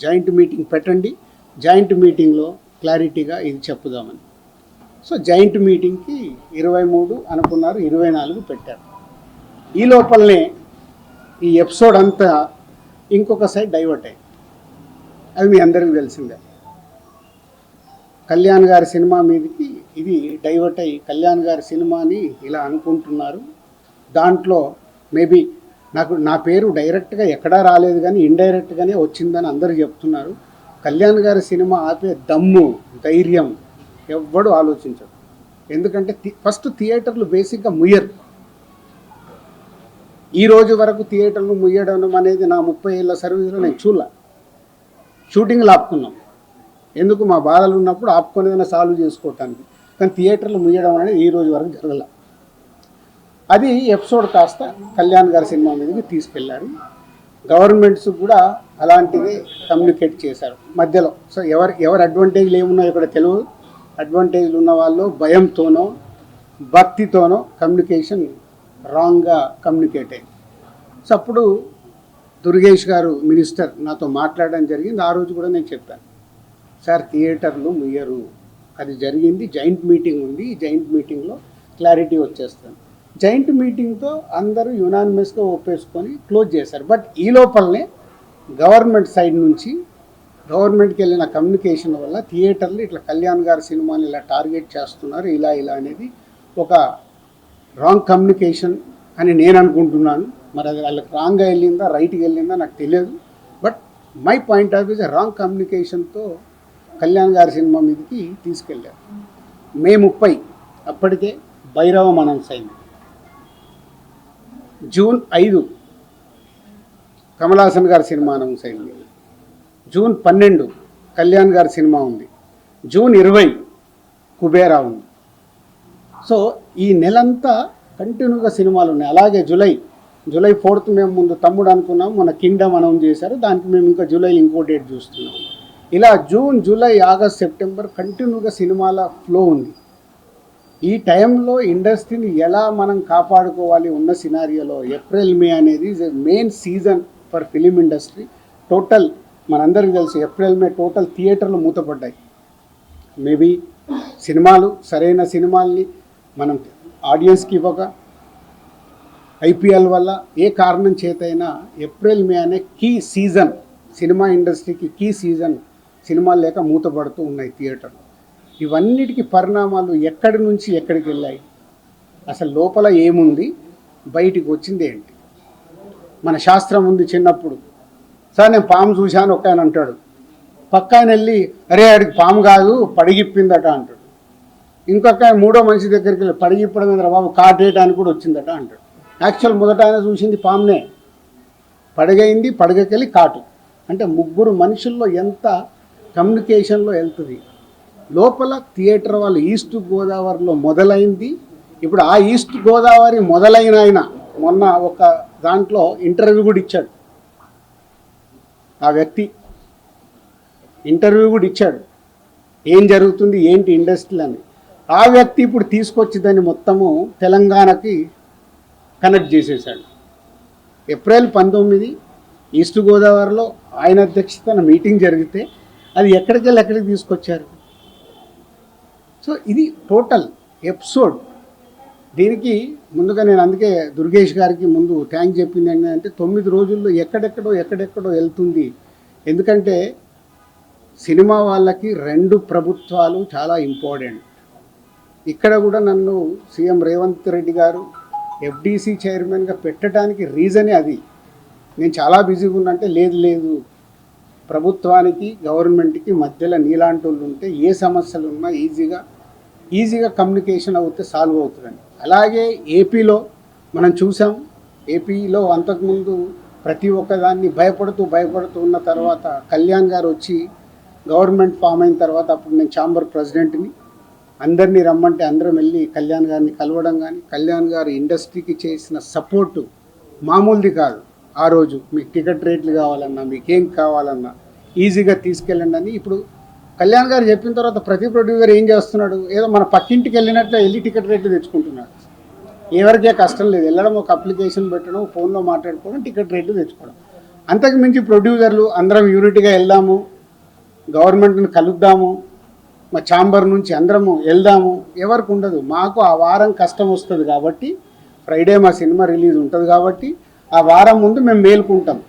Joint meeting పెట్టండి, joint మీటింగ్లో క్లారిటీగా ఇది చెప్పుదామని. సో జాయింట్ మీటింగ్కి 23 అనుకున్నారు, 24 పెట్టారు. ఈ లోపలనే ఈ ఎపిసోడ్ అంతా ఇంకొక సైడ్ డైవర్ట్ అయింది. అది మీ అందరికీ తెలిసిందే. కళ్యాణ్ గారి సినిమా మీదకి ఇది డైవర్ట్ అయ్యి కళ్యాణ్ గారి సినిమాని ఇలా అనుకుంటున్నారు. దాంట్లో మేబీ నా పేరు డైరెక్ట్గా ఎక్కడా రాలేదు కానీ ఇండైరెక్ట్గానే వచ్చిందని అందరూ చెప్తున్నారు. కళ్యాణ్ గారి సినిమా ఆపే దమ్ము, ధైర్యం ఎవ్వడు ఆలోచించడు. ఎందుకంటే ఫస్ట్ థియేటర్లు బేసిక్గా ముయ్యరు. ఈ రోజు వరకు థియేటర్లు ముయ్యడం అనేది నా 30 ఏళ్ళ సర్వీస్లో నేను షూటింగ్లు ఆపుకున్నాం. ఎందుకు? మా బాధలు ఉన్నప్పుడు ఆపుకునేదైనా సాల్వ్ చేసుకోవటానికి. కానీ థియేటర్లు ముయ్యడం అనేది ఈ రోజు వరకు జరగల. అది ఎపిసోడ్ కాస్త కళ్యాణ్ గారి సినిమా మీదకి తీసుకెళ్లారు. గవర్నమెంట్స్ కూడా అలాంటిది కమ్యూనికేట్ చేశారు మధ్యలో. సో ఎవరు అడ్వాంటేజ్లు ఏమున్నాయో ఇక్కడ తెలియదు. అడ్వాంటేజ్లు ఉన్న వాళ్ళు భయంతోనో భక్తితోనో కమ్యూనికేషన్ రాంగ్గా కమ్యూనికేట్ అయింది. సో అప్పుడు దుర్గేష్ గారు మినిస్టర్ నాతో మాట్లాడడం జరిగింది. ఆ రోజు కూడా నేను చెప్పాను, సార్ థియేటర్లు ముయ్యరు, అది జరిగింది, జాయింట్ మీటింగ్ ఉంది, ఈ జాయింట్ మీటింగ్లో క్లారిటీ వచ్చేస్తాను. జాయింట్ మీటింగ్తో అందరూ యునానిమస్గా ఒప్పేసుకొని క్లోజ్ చేశారు. బట్ ఈ లోపలనే గవర్నమెంట్ సైడ్ నుంచి గవర్నమెంట్కి వెళ్ళిన కమ్యూనికేషన్ వల్ల థియేటర్లు ఇట్లా కళ్యాణ్ గారి సినిమాని ఇలా టార్గెట్ చేస్తున్నారు, ఇలా అనేది ఒక రాంగ్ కమ్యూనికేషన్ అని నేను అనుకుంటున్నాను. మరి అది వాళ్ళకి రాంగ్గా వెళ్ళిందా రైట్గా వెళ్ళిందా నాకు తెలియదు. But my point of views wrong కమ్యూనికేషన్తో కళ్యాణ్ గారి సినిమా మీదకి తీసుకెళ్ళారు. మే 30 అప్పటికే భైరవం అనౌన్స్ అయింది. జూన్ 5 కమల్ హాసన్ గారి సినిమా అనౌన్స్ అయింది. జూన్ 12 కళ్యాణ్ గారి సినిమా ఉంది. జూన్ 20 కుబేరా ఉంది. సో ఈ నెలంతా కంటిన్యూగా సినిమాలు ఉన్నాయి. అలాగే జూలై 4th మేము ముందు తమ్ముడు అనుకున్నాం, మన కింగ్డమ్ అనౌన్స్ చేశారు. దానికి మేము ఇంకా జూలైలో ఇంకో డేట్ చూస్తున్నాం. ఇలా జూన్, జూలై, ఆగస్ట్, సెప్టెంబర్ కంటిన్యూగా సినిమాల ఫ్లో ఉంది. ఈ టైంలో ఇండస్ట్రీని ఎలా మనం కాపాడుకోవాలి ఉన్న సినారియోలో ఏప్రిల్, మే అనేది main season for film industry. Total మనందరికీ తెలుసు ఏప్రిల్, మే టోటల్ థియేటర్లు మూతపడ్డాయి. మేబీ సరైన సినిమాల్ని మనం ఆడియన్స్కి ఇవ్వక, ఐపీఎల్ వల్ల ఏ కారణం చేతైనా ఏప్రిల్, మే అనే కీ సీజన్, సినిమా ఇండస్ట్రీకి కీ సీజన్, సినిమాలు లేక మూతపడుతూ ఉన్నాయి థియేటర్లు. ఇవన్నిటికీ పరిణామాలు ఎక్కడి నుంచి ఎక్కడికి వెళ్ళాయి, అసలు లోపల ఏముంది, బయటికి వచ్చింది ఏంటి? మన శాస్త్రం ఉంది. చిన్నప్పుడు సార్ నేను పాము చూశాను ఒక ఆయన అంటాడు, పక్క ఆయన వెళ్ళి అరే ఆడికి పాము కాదు పడిగిప్పిందట అంటాడు. ఇంకొక ఆయన మూడో మనిషి దగ్గరికి వెళ్ళి పడిగిప్పడం మీద బాబు కాటేయడానికి కూడా వచ్చిందట అంటాడు. యాక్చువల్ మొదట ఆయన చూసింది పామునే, పడగైంది, పడగకెళ్ళి కాటు. అంటే ముగ్గురు మనుషుల్లో ఎంత కమ్యూనికేషన్లో వెళ్తుంది. లోపల థియేటర్ వాళ్ళు ఈస్ట్ గోదావరిలో మొదలైంది. ఇప్పుడు ఆ ఈస్ట్ గోదావరి మొదలైన ఆయన మొన్న ఒక దాంట్లో ఇంటర్వ్యూ కూడా ఇచ్చాడు. ఆ వ్యక్తి ఇంటర్వ్యూ కూడా ఇచ్చాడు, ఏం జరుగుతుంది ఏంటి ఇండస్ట్రీ అని. ఆ వ్యక్తి ఇప్పుడు తీసుకొచ్చి దాన్ని మొత్తము తెలంగాణకి కనెక్ట్ చేసేసాడు. ఏప్రిల్ 19 ఈస్ట్ గోదావరిలో ఆయన అధ్యక్షతన మీటింగ్ జరిగితే అది ఎక్కడికి తీసుకొచ్చారు. సో ఇది టోటల్ ఎపిసోడ్. దీనికి ముందుగా నేను అందుకే దుర్గేష్ గారికి ముందు థ్యాంక్ చెప్పింది ఏంటంటే 9 రోజుల్లో ఎక్కడెక్కడో వెళ్తుంది. ఎందుకంటే సినిమా వాళ్ళకి 2 ప్రభుత్వాలు చాలా ఇంపార్టెంట్. ఇక్కడ కూడా నన్ను సీఎం రేవంత్ రెడ్డి గారు ఎఫ్డీసీ చైర్మన్గా పెట్టడానికి రీజనే అది. నేను చాలా బిజీగా ఉన్నంటే లేదు ప్రభుత్వానికి గవర్నమెంట్కి మధ్యలో నీలాంటి వాళ్ళు ఉంటే ఏ సమస్యలు ఉన్నా ఈజీగా కమ్యూనికేషన్ అవుతే సాల్వ్ అవుతుందని. అలాగే ఏపీలో మనం చూసాం. ఏపీలో అంతకుముందు ప్రతి ఒక్కదాన్ని భయపడుతూ ఉన్న తర్వాత కళ్యాణ్ గారు వచ్చి గవర్నమెంట్ ఫామ్ అయిన తర్వాత అప్పుడు నేను ఛాంబర్ ప్రెసిడెంట్ని, అందరినీ రమ్మంటే అందరం వెళ్ళి కళ్యాణ్ గారిని కలవడం కానీ, కళ్యాణ్ గారు ఇండస్ట్రీకి చేసిన సపోర్టు మామూలుది కాదు. ఆ రోజు మీకు టికెట్ రేట్లు కావాలన్నా, మీకేం కావాలన్నా ఈజీగా తీసుకెళ్ళండి అని. ఇప్పుడు కళ్యాణ్ గారు చెప్పిన తర్వాత ప్రతి ప్రొడ్యూసర్ ఏం చేస్తున్నాడు, ఏదో మన పక్కింటికి వెళ్ళినట్లే వెళ్ళి టికెట్ రేట్లు తెచ్చుకుంటున్నాడు. ఎవరికే కష్టం లేదు, వెళ్ళడం, ఒక అప్లికేషన్ పెట్టడం, ఫోన్లో మాట్లాడుకోవడం, టికెట్ రేట్లు తెచ్చుకోవడం. అంతకు మించి ప్రొడ్యూసర్లు అందరం యూనిట్గా వెళ్దాము, గవర్నమెంట్ని కలుద్దాము, మా ఛాంబర్ నుంచి అందరము వెళ్దాము ఎవరికి ఉండదు. మాకు ఆ వారం కష్టం వస్తుంది కాబట్టి, ఫ్రైడే మా సినిమా రిలీజ్ ఉంటుంది కాబట్టి ఆ వారం ముందు మేము మేలుకుంటాం.